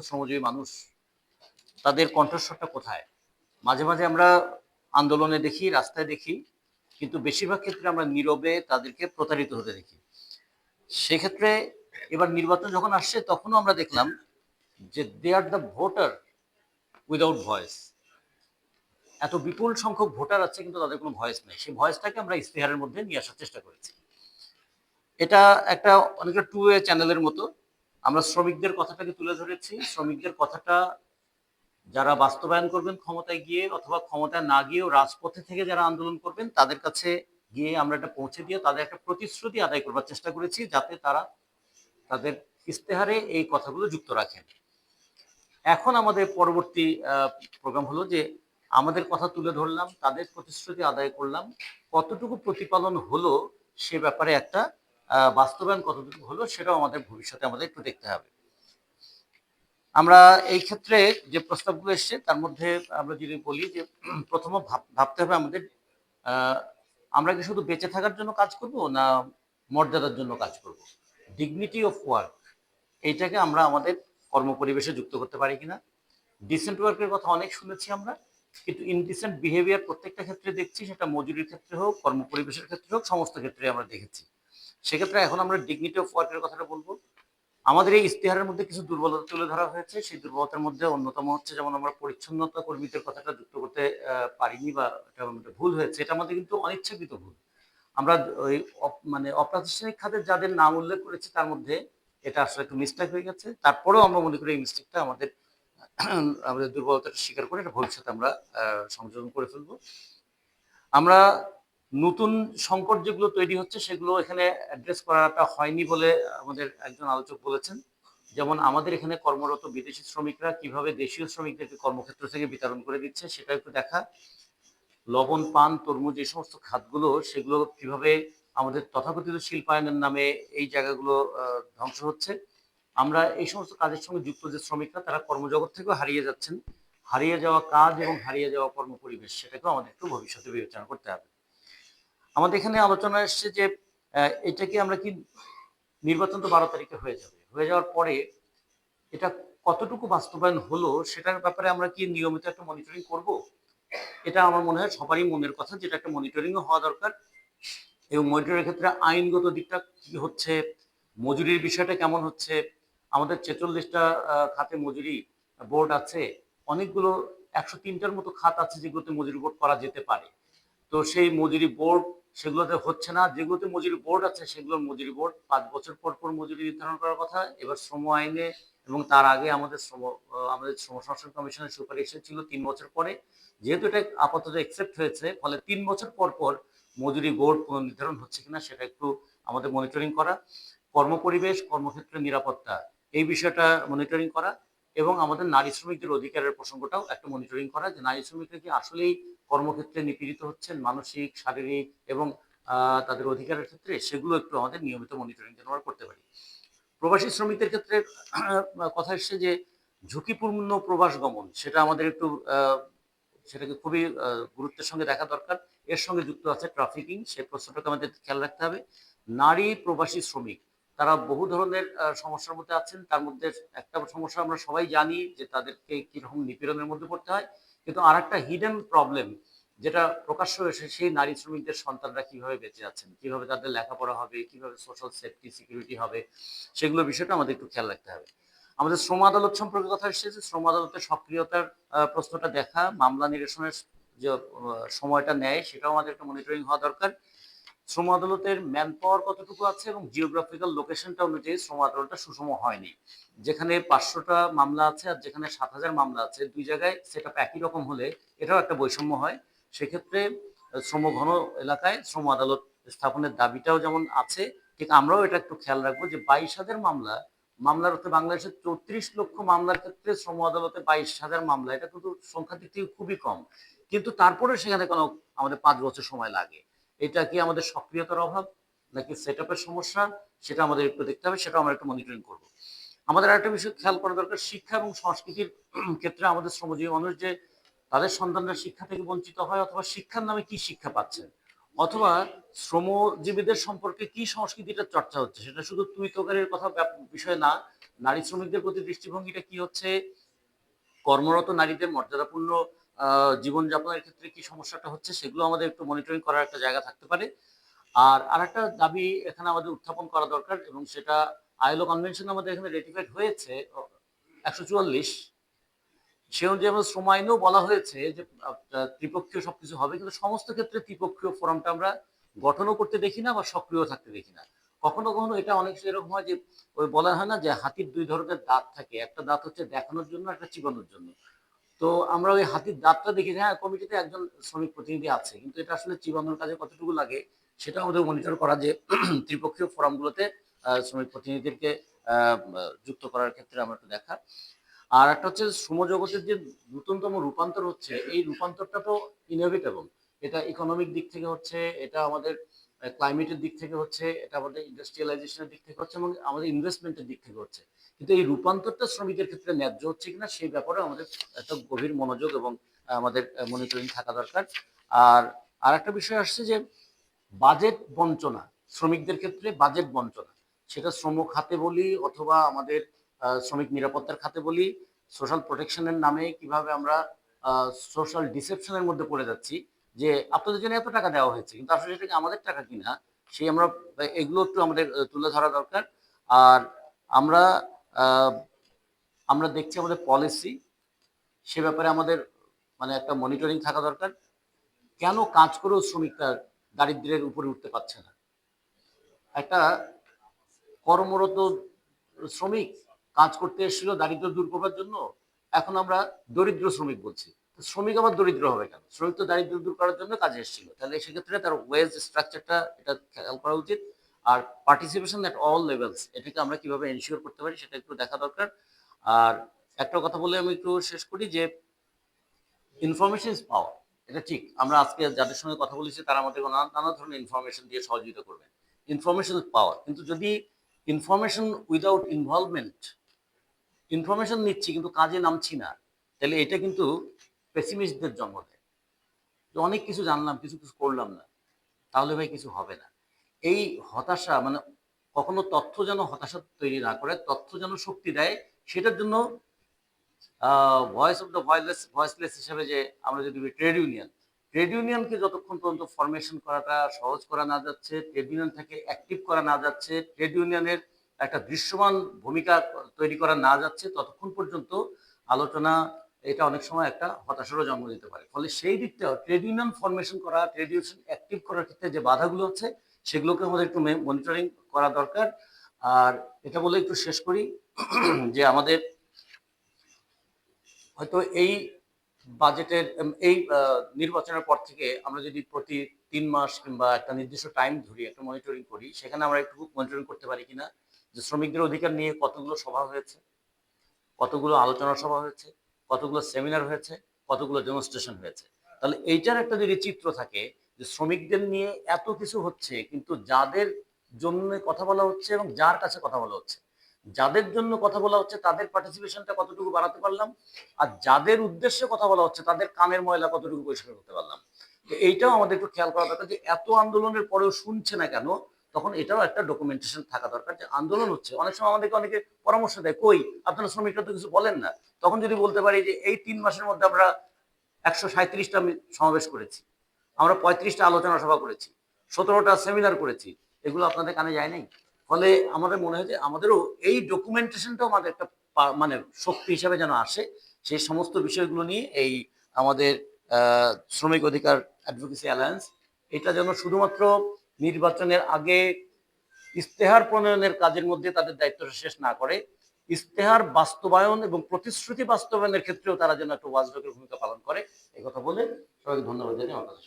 শ্রমজীবী মানুষ, তাদের কণ্ঠস্বরটা কোথায়? মাঝে মাঝে আমরা আন্দোলনে দেখি, রাস্তায় দেখি, কিন্তু বেশিরভাগ ক্ষেত্রে আমরা নীরবে তাদেরকে প্রতারিত হতে দেখি। সেক্ষেত্রে এবার নির্বাচন যখন আসছে তখনও আমরা দেখলাম যে they are the voter without voice. এত বিপুল সংখ্যক ভোটার আছে কিন্তু তাদের কোনো ভয়েস নেই। সেই ভয়েসটাকে আমরা ইশতেহারের মধ্যে নিয়ে আসার চেষ্টা করেছি। এটা একটা অনেকটা টু ওয়ে চ্যানেলের মতো। আমরা শ্রমিকদের কথাটাকে তুলে ধরেছি। শ্রমিকদের কথাটা যারা বাস্তবায়ন করবেন ক্ষমতায় গিয়ে, অথবা ক্ষমতায় না গিয়েও রাজপথে থেকে যারা আন্দোলন করবেন তাদের কাছে গিয়ে আমরা এটা পৌঁছে দিয়ে তাদের একটা প্রতিশ্রুতি আদায় করবার চেষ্টা করেছি, যাতে তারা তাদের ইশতেহারে এই কথাগুলো যুক্ত রাখেন। এখন আমাদের পরবর্তী প্রোগ্রাম হলো যে আমাদের কথা তুলে ধরলাম, তাদের প্রতিশ্রুতি আদায় করলাম, কতটুকু প্রতিপালন হলো সে ব্যাপারে একটা বাস্তবায়ন কতটুকু হলো সেটাও আমাদের ভবিষ্যতে আমাদের একটু দেখতে হবে। আমরা এই ক্ষেত্রে যে প্রস্তাবগুলো এসছে তার মধ্যে আমরা যদি বলি যে প্রথম ভাবতে হবে আমাদের, আমরা কি শুধু বেঁচে থাকার জন্য কাজ করব না মর্যাদার জন্য কাজ করব? ডিগনিটি অফ ওয়ার্ক, এইটাকে আমরা আমাদের কর্মপরিবেশে যুক্ত করতে পারি কিনা। ডিসেন্ট ওয়ার্কের কথা অনেক শুনেছি আমরা, কিন্তু ইনডিসেন্ট বিহেভিয়ার প্রত্যেকটা ক্ষেত্রে দেখছি, সেটা মজুরির ক্ষেত্রে হোক, কর্মপরিবেশের ক্ষেত্রে হোক, সমস্ত ক্ষেত্রে আমরা দেখেছি। সেক্ষেত্রে এখন আমরা ডিগনিটি অফ ওয়ার্কের কথাটা বলবো। আমাদের এই ইশতেহারের মধ্যে কিছু দুর্বলতা তুলে ধরা হয়েছে। সেই দুর্বলতার মধ্যে অন্যতম হচ্ছে, যেমন আমরা পরিচ্ছন্নতা কর্মীদের কথাটা যুক্ত করতে পারিনি, বা এটা আমাদের ভুল হয়েছে। এটা আমাদের কিন্তু অনিচ্ছাকৃত ভুল। আমরা ওই মানে অপ্রাতিষ্ঠানিক খাতে যাদের নাম উল্লেখ করেছি তার মধ্যে এটা আসলে একটু মিস্টেক হয়ে গেছে। তারপরেও আমরা মনে করি এই মিস্টেকটা আমাদের আমাদের দুর্বলতাটা স্বীকার করে এটা ভবিষ্যতে আমরা সংযোজন করে ফেলবো। আমরা নতুন সংকট যেগুলো তৈরি হচ্ছে সেগুলো এখানে অ্যাড্রেস করাটা হয়নি বলে আমাদের একজন আলোচক বলেছেন। যেমন আমাদের এখানে কর্মরত বিদেশি শ্রমিকরা কিভাবে দেশীয় শ্রমিকদেরকে কর্মক্ষেত্র থেকে বিতরণ করে দিচ্ছে সেটা একটু দেখা। লবণ, পান, তরমুজ, এই সমস্ত খাতগুলো সেগুলো কিভাবে আমাদের তথাকথিত শিল্পায়নের নামে এই জায়গাগুলো ধ্বংস হচ্ছে। আমরা এই সমস্ত কাজের সঙ্গে যুক্ত যে শ্রমিকরা তারা কর্মজগৎ থেকেও হারিয়ে যাচ্ছেন। হারিয়ে যাওয়া কাজ এবং হারিয়ে যাওয়া কর্মপরিবেশ সেটাকেও আমাদের একটু ভবিষ্যতে বিবেচনা করতে হবে। আমাদের এখানে আলোচনা এসছে যে এটা কি আমরা কি, নির্বাচন তো 12 তারিখে হয়ে যাবে, হয়ে যাওয়ার পরে এটা কতটুকু বাস্তবায়ন হলো সেটার ব্যাপারে আমরা কি নিয়মিত একটা মনিটরিং করব? এটা আমার মনে হয় সবারই মনের কথা, যেটা একটা মনিটরিংও হওয়া দরকার। এবং মনিটরিংয়ের ক্ষেত্রে আইনগত দিকটা কি হচ্ছে, মজুরির বিষয়টা কেমন হচ্ছে। আমাদের 46টা খাতে মজুরি বোর্ড আছে, অনেকগুলো 103টার মতো খাত আছে যেগুলোতে মজুরি বোর্ড করা যেতে পারে। তো সেই মজুরি বোর্ড সেগুলোতে হচ্ছে না। যেগুলোতে মজুরি বোর্ড আছে সেগুলোর মজুরি বোর্ড 5 বছর পর পর মজুরি নির্ধারণ করার কথা। এবার শ্রম আইনে এবং তার আগে আমাদের শ্রম সংস্কার কমিশনের সুপারিশ ছিল 3 বছর পরে। যেহেতু এটা আপাতত একসেপ্ট হয়েছে, ফলে 3 বছর পর পর মজুরি বোর্ড পুনর্নির্ধারণ হচ্ছে কিনা সেটা একটু আমাদের মনিটরিং করা। কর্মপরিবেশ, কর্মক্ষেত্রের নিরাপত্তা, এই বিষয়টা মনিটরিং করা। এবং আমাদের নারী শ্রমিকদের অধিকারের প্রসঙ্গটাও একটা মনিটরিং করা, যে নারী শ্রমিকরা কি আসলেই কর্মক্ষেত্রে নিপীড়িত হচ্ছেন মানসিক, শারীরিক এবং তাদের অধিকারের ক্ষেত্রে, সেগুলো একটু আমাদের নিয়মিত মনিটরিং যেন আমরা করতে পারি। প্রবাসী শ্রমিকদের ক্ষেত্রে কথা এসছে যে ঝুঁকিপূর্ণ প্রবাস গমন, সেটা আমাদের একটু সেটাকে খুবই গুরুত্বের সঙ্গে দেখা দরকার। এর সঙ্গে যুক্ত আছে ট্রাফিকিং, সেই প্রশ্নটাকে আমাদের খেয়াল রাখতে হবে। নারী প্রবাসী শ্রমিক তারা বহু ধরনের সমস্যার মধ্যে আছেন। তার মধ্যে একটা সমস্যা আমরা সবাই জানি যে তাদেরকে কিরকম নিপীড়নের মধ্যে পড়তে হয়, কিন্তু আর একটা হিডেন প্রবলেম যেটা প্রকাশ্য হয়েছে, সেই নারী শ্রমিকদের সন্তানরা কিভাবে বেঁচে আছেন, কিভাবে তাদের লেখাপড়া হবে, কিভাবে সোশ্যাল সেফটি সিকিউরিটি হবে, সেগুলো বিষয়টা আমাদের একটু খেয়াল রাখতে হবে। আমাদের শ্রম আদালত সম্পর্কে কথা এসেছে। শ্রম আদালতের সক্রিয়তার প্রশ্নটা দেখা, মামলা নিরসনের যে সময়টা নেয় সেটাও আমাদের একটা মনিটরিং হওয়া দরকার। শ্রম আদালতের ম্যান পাওয়ার কতটুকু আছে এবং জিওগ্রাফিক্যাল লোকেশনটা অনুযায়ী শ্রম আদালতটা সুষম হয়নি। যেখানে 500টা মামলা আছে আর যেখানে 7,000 মামলা আছে, দুই জায়গায় সেটা একই রকম হলে এটাও একটা বৈষম্য হয়। সেক্ষেত্রে শ্রমঘন এলাকায় শ্রম আদালত স্থাপনের দাবিটাও যেমন আছে, ঠিক আমরাও এটা একটু খেয়াল রাখবো যে 22,000 মামলার অর্থে বাংলাদেশের 34 লক্ষ মামলার ক্ষেত্রে শ্রম আদালতে 22,000 মামলা, এটা কিন্তু সংখ্যার দিক থেকে খুবই কম। কিন্তু তারপরে সেখানে কোনো আমাদের 5 বছর সময় লাগে। এটা কি আমাদের সক্রিয়তার অভাব নাকি সেট আপের সমস্যা, সেটা আমাদের একটু দেখতে হবে, সেটা আমরা একটু মনিটরিং করবো। আমাদের আরেকটা বিষয় খেয়াল করা দরকার, শিক্ষা এবং সংস্কৃতির ক্ষেত্রে আমাদের শ্রমজীবী মানুষ যে তাদের সন্তানরা শিক্ষা থেকে বঞ্চিত হয়, অথবা শিক্ষার নামে কি শিক্ষা পাচ্ছেন, অথবা শ্রমজীবীদের সম্পর্কে কি সংস্কৃতিটা চর্চা হচ্ছে, সেটা শুধু তুই তোকারির কথা বিষয় না, নারী শ্রমিকদের প্রতি দৃষ্টিভঙ্গিটা কি হচ্ছে, কর্মরত নারীদের মর্যাদাপূর্ণ জীবনযাপনের ক্ষেত্রে কি সমস্যাটা হচ্ছে, সেগুলো আমাদের একটু মনিটরিং করার একটা জায়গা থাকতে পারে। আর আরেকটা দাবি এখানে আমাদের উত্থাপন করা দরকার, এবং সেটা আইএলও কনভেনশন আমাদের এখানে রেটিফাইড হয়েছে 144, সে অনুযায়ী আমাদের শ্রম আইনেও বলা হয়েছে যে ত্রিপক্ষীয় সবকিছু হবে, কিন্তু সমস্ত ক্ষেত্রে ত্রিপক্ষীয় ফোরামটা আমরা গঠনও করতে দেখি না বা সক্রিয় থাকতে দেখি না। কখনো কখনো এটা অনেক এরকম হয় যে ওই বলা হয় না যে হাতির দুই ধরনের দাঁত থাকে, একটা দাঁত হচ্ছে দেখানোর জন্য, একটা চিবানোর জন্য। তো আমরা ওই হাতির দাঁতটা দেখি, হ্যাঁ কমিটিতে একজন শ্রমিক প্রতিনিধি আছে, কিন্তু এটা আসলে চিবানোর কাজে কতটুকু লাগে সেটা আমাদের মনিটর করা, যে ত্রিপক্ষীয় ফোরামগুলোতে শ্রমিক প্রতিনিধিদেরকে যুক্ত করার ক্ষেত্রে আমরা একটু দেখা। আর একটা হচ্ছে শ্রমজগতের যে নূতনতম রূপান্তর হচ্ছে, এই রূপান্তরটা তো ইনএভিটেবল। এটা ইকোনমিক দিক থেকে হচ্ছে, এটা আমাদের ক্লাইমেটের দিক থেকে হচ্ছে, এটা আমাদের ইন্ডাস্ট্রিয়ালাইজেশনের দিক থেকে হচ্ছে, এবং আমাদের ইনভেস্টমেন্টের দিক থেকে হচ্ছে। কিন্তু এই রূপান্তরটা শ্রমিকের ক্ষেত্রে ন্যায্য হচ্ছে কিনা সেই ব্যাপারে আমাদের একটা গভীর মনোযোগ এবং আমাদের মনিটরিং থাকা দরকার। আর আরেকটা বিষয় আসছে যে বাজেট বঞ্চনা, শ্রমিকদের ক্ষেত্রে বাজেট বঞ্চনা, সেটা শ্রম খাতে বলি অথবা আমাদের শ্রমিক নিরাপত্তার খাতে বলি, সোশ্যাল প্রোটেকশনের নামে কিভাবে আমরা সোশ্যাল ডিসেপশনের মধ্যে পড়ে যাচ্ছি, যে আপনাদের জন্য এত টাকা দেওয়া হয়েছে কিন্তু আসলে এটা কি আমাদের টাকা কিনা, সেই আমরা এগুলো একটু আমাদের তুলে ধরা দরকার। আর আমরা আহ, আমরা দেখছি আমাদের পলিসি, সে ব্যাপারে আমাদের মানে একটা মনিটরিং থাকা দরকার। কেন কাজ করেও শ্রমিকরা দারিদ্র্যের উপরে উঠতে পারছে না? একটা কর্মরত শ্রমিক কাজ করতে এসেছিল দারিদ্র দূর করবার জন্য, এখন আমরা দরিদ্র শ্রমিক বলছি। শ্রমিক আবার দরিদ্র হবে কেন? শ্রমিক তো দারিদ্র দূর করার জন্য কাজে এসেছিল, তাহলে সেক্ষেত্রে তার ওয়েজ স্ট্রাকচারটা এটা খেয়াল করা উচিত। আর পার্টিসিপেশন এট অল লেভেলস, এটাকে আমরা কিভাবে এনশিওর করতে পারি সেটা একটু দেখা দরকার। আর একটা কথা বলে আমি একটু শেষ করি, যে ইনফরমেশন ইজ পাওয়ার। এটা ঠিক, আমরা আজকে যাদের সঙ্গে কথা বলেছি তারা আমাদের নানা ধরনের ইনফরমেশন দিয়ে সহযোগিতা করবেন। ইনফরমেশন ইজ পাওয়ার, কিন্তু যদি ইনফরমেশন উইদাউট ইনভলভমেন্ট, ইনফরমেশন নিচ্ছি কিন্তু কাজে নামছি না, তাহলে এটা কিন্তু পেসিমিস্টদের জন্ম দেয়, যে অনেক কিছু জানলাম কিছু কিছু করলাম না, তাহলে ভাই কিছু হবে না। এই হতাশা মানে কখনো তথ্য যেন হতাশা তৈরি না করে, তথ্য যেন শক্তি দেয়। সেটার জন্য ভয়েস অফ দ্য ভয়েসলেস হিসেবে, যে আমরা যদি ট্রেড ইউনিয়ন, ট্রেড ইউনিয়নকে যতক্ষণ পর্যন্ত ফরমেশন করাটা সহজ করা না যাচ্ছে, ট্রেড ইউনিয়ন থেকে অ্যাক্টিভ করা না যাচ্ছে, ট্রেড ইউনিয়নের একটা দৃশ্যমান ভূমিকা তৈরি করা না যাচ্ছে, ততক্ষণ পর্যন্ত আলোচনা এটা অনেক সময় একটা হতাশারও জন্ম দিতে পারে। ফলে সেই দিকটা ট্রেড ইউনিয়ন ফরমেশন করা, ট্রেড ইউনিয়ন অ্যাক্টিভ করার ক্ষেত্রে যে বাধাগুলো হচ্ছে সেগুলোকে আমাদের একটু মনিটরিং করা দরকার। আর এটা বলে একটু শেষ করি যে আমাদের হয়তো এই বাজেটের এই নির্বাচনের পর থেকে আমরা যদি প্রতি 3 মাস কিংবা একটা নির্দিষ্ট টাইম ধরি একটা মনিটরিং করি, সেখানে আমরা একটু মনিটরিং করতে পারি কিনা যে শ্রমিকদের অধিকার নিয়ে কতগুলো সভা হয়েছে, কতগুলো আলোচনা সভা হয়েছে, কতগুলো সেমিনার হয়েছে, কতগুলো ডেমনস্ট্রেশন হয়েছে। তাহলে এইটার একটা যদি চিত্র থাকে যে শ্রমিকদের নিয়ে এত কিছু হচ্ছে, কিন্তু যাদের জন্য কথা বলা হচ্ছে এবং যার কাছে কথা বলা হচ্ছে, যাদের জন্য কথা বলা হচ্ছে তাদের পার্টিসিপেশনটা কতটুকু বাড়াতে পারলাম, আর যাদের উদ্দেশ্যে কথা বলা হচ্ছে তাদের কানের ময়লা কতটুকু পরিষ্কার করতে পারলাম। তো এইটাও আমাদের একটু খেয়াল করা দরকার, যে এত আন্দোলনের পরেও শুনছে না কেন। তখন এটাও একটা ডকুমেন্টেশন থাকা দরকার যে আন্দোলন হচ্ছে। অনেক সময় আমাদেরকে অনেকে পরামর্শ দেয়, কই আপনারা শ্রমিকরা তো কিছু বলেন না। তখন যদি বলতে পারি যে এই 3 মাসের মধ্যে আমরা 137টা সমাবেশ করেছি, আমরা 35টা আলোচনা সভা করেছি, 17টা সেমিনার করেছি, এগুলো আপনাদের কানে যায় নাই। ফলে আমাদের মনে হয় যে আমাদেরও এই ডকুমেন্টেশনটাও আমাদের একটা মানে শক্তি হিসাবে যেন আসে। সেই সমস্ত বিষয়গুলো নিয়ে এই আমাদের শ্রমিক অধিকার অ্যাডভোকেসি অ্যালায়েন্স, এটা যেন শুধুমাত্র নির্বাচনের আগে ইস্তেহার প্রণয়নের কাজের মধ্যে তাদের দায়িত্বটা শেষ না করে, ইস্তেহার বাস্তবায়ন এবং প্রতিশ্রুতি বাস্তবায়নের ক্ষেত্রেও তারা যেন একটা ওয়াচডগের ভূমিকা পালন করে। এই কথা বলে সবাইকে ধন্যবাদ জানিয়ে আমার কথা